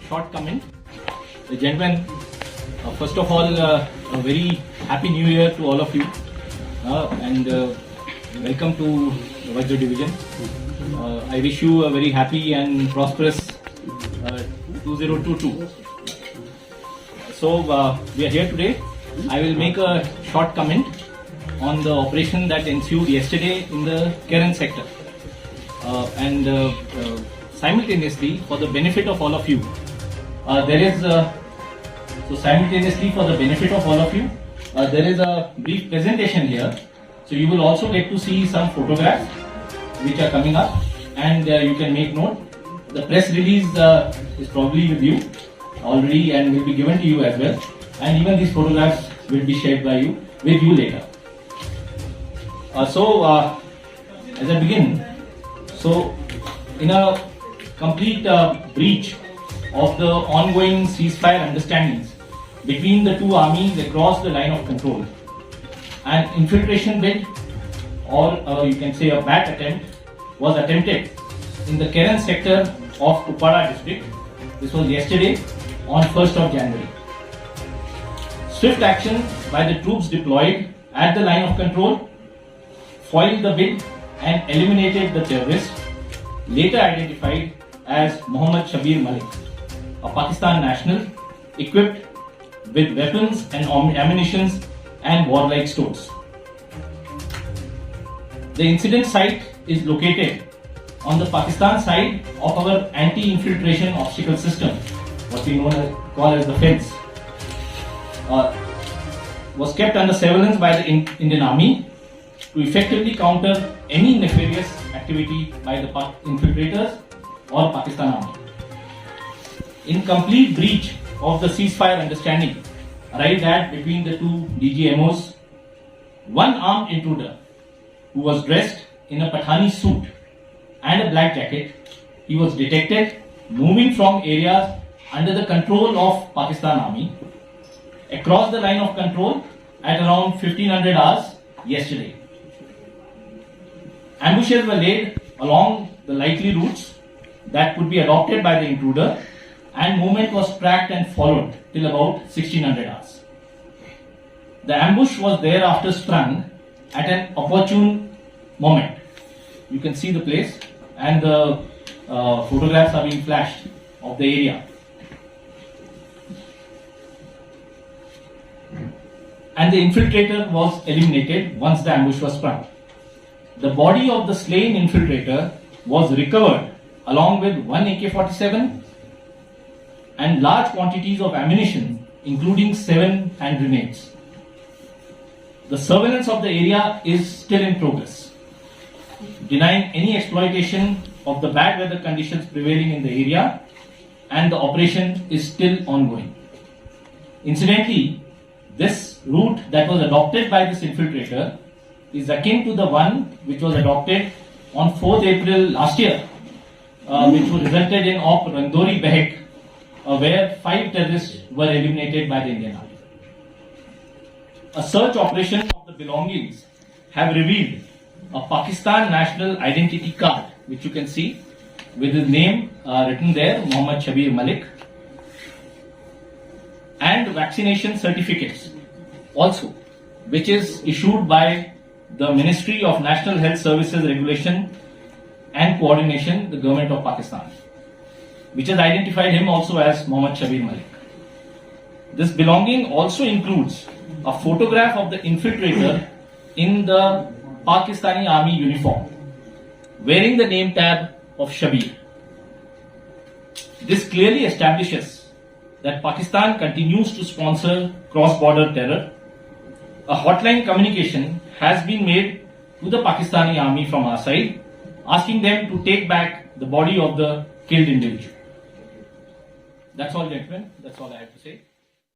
Short comment. Gentlemen, first of all, a very happy new year to all of you, and welcome to the Vajra division. I wish you a very happy and prosperous 2022. So we are here today. I will make a short comment on the operation that ensued yesterday in the Keren sector, and simultaneously for the benefit of all of you. Simultaneously for the benefit of all of you, there is a brief presentation here. So you will also get to see some photographs which are coming up, and you can make note. The press release is probably with you already and will be given to you as well. And even these photographs will be shared with you later. As I begin, in a complete breach of the ongoing ceasefire understandings between the two armies across the line of control, an infiltration bid, or you can say a bat attempt, was attempted in the Keren sector of Kupwara district. This was yesterday on 1st of January. Swift action by the troops deployed at the line of control foiled the bid and eliminated the terrorist, later identified as Mohammad Shabir Malik, a Pakistan national equipped with weapons and ammunition and warlike stores. The incident site is located on the Pakistan side of our anti-infiltration obstacle system, what we call as the fence. Was kept under surveillance by the Indian Army to effectively counter any nefarious activity by the infiltrators or Pakistan Army. In complete breach of the ceasefire understanding arrived at between the two DGMOs, one armed intruder who was dressed in a Pathani suit and a black jacket, he was detected moving from areas under the control of Pakistan Army across the line of control at around 1500 hours yesterday. Ambushes were laid along the likely routes that could be adopted by the intruder, and movement was tracked and followed till about 1600 hours. The ambush was thereafter sprung at an opportune moment. You can see the place, and the photographs are being flashed of the area. And the infiltrator was eliminated once the ambush was sprung. The body of the slain infiltrator was recovered along with one AK-47 and large quantities of ammunition, including 7 hand grenades. The surveillance of the area is still in progress, denying any exploitation of the bad weather conditions prevailing in the area, and the operation is still ongoing. Incidentally, this route that was adopted by this infiltrator is akin to the one which was adopted on 4th April last year, which resulted in Op Randori Behek, where 5 terrorists were eliminated by the Indian Army. A search operation of the belongings have revealed a Pakistan national identity card, which you can see with his name written there, Mohammad Shabir Malik, and vaccination certificates also, which is issued by the Ministry of National Health Services Regulation and Coordination, the Government of Pakistan, which has identified him also as Mohammad Shabir Malik. This belonging also includes a photograph of the infiltrator in the Pakistani Army uniform, wearing the name tab of Shabir. This clearly establishes that Pakistan continues to sponsor cross-border terror. A hotline communication has been made to the Pakistani Army from our side, asking them to take back the body of the killed individual. That's all, gentlemen. That's all I have to say.